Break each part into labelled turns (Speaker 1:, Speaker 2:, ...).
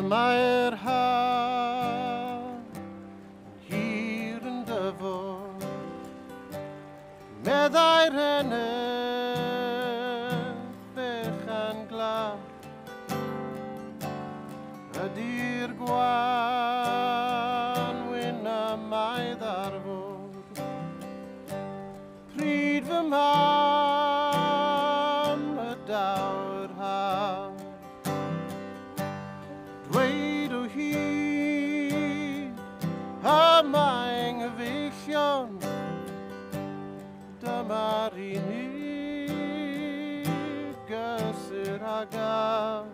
Speaker 1: Mae'r haf hir yn dyfod, meddai'r eneth fechan glaf, ydy'r gwanwyn am ei ddarfod, pryd fy mam y daw'r haf. Dweud o hyd y mae'n nghyfeillion, dyma'r unig gysur a gaf,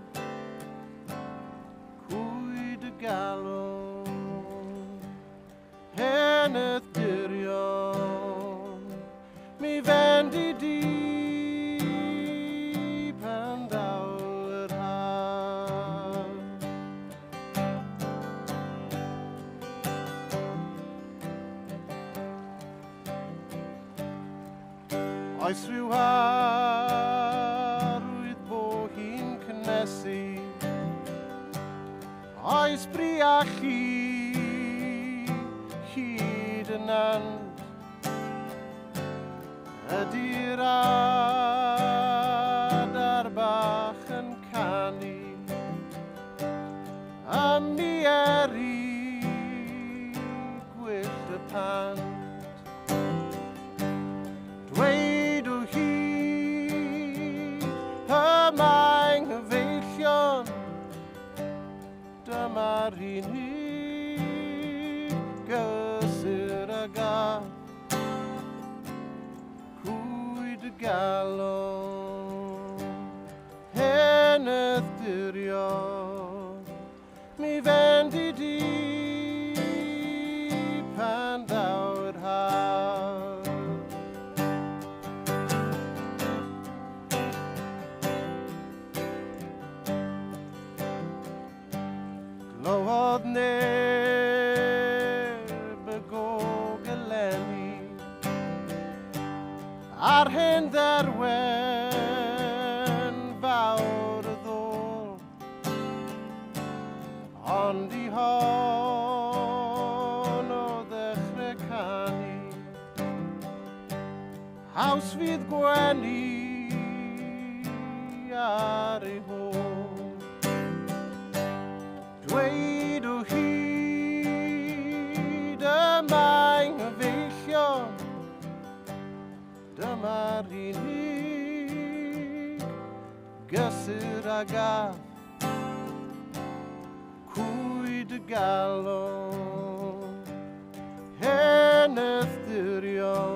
Speaker 1: cwyd y galon, heneth dirion, mi fendi di pan dawl yr haf. Oes rhyw arwydd bo hi'n cynnesu, oes bri a chi hyd yn and, ydy'r adar bach yn canu, am ni eri gwyllt y pant. Dweud o hyd y mae'n nghyfeillion, dyma'r unig gysur a gaf, cwyd y galon, heneth dirion, mi fendi di pan daw'r haf. Glywodd neb y gogeleni ar hyn dderwen fawr y ddôl, ond i hon o ddechrau canu, haws fydd gwenu ar ei hôl. Dweud o hyd y mae'n nghyfeillion, dyma'r unig gysur a gaf, cwyd y galon, heneth dirion.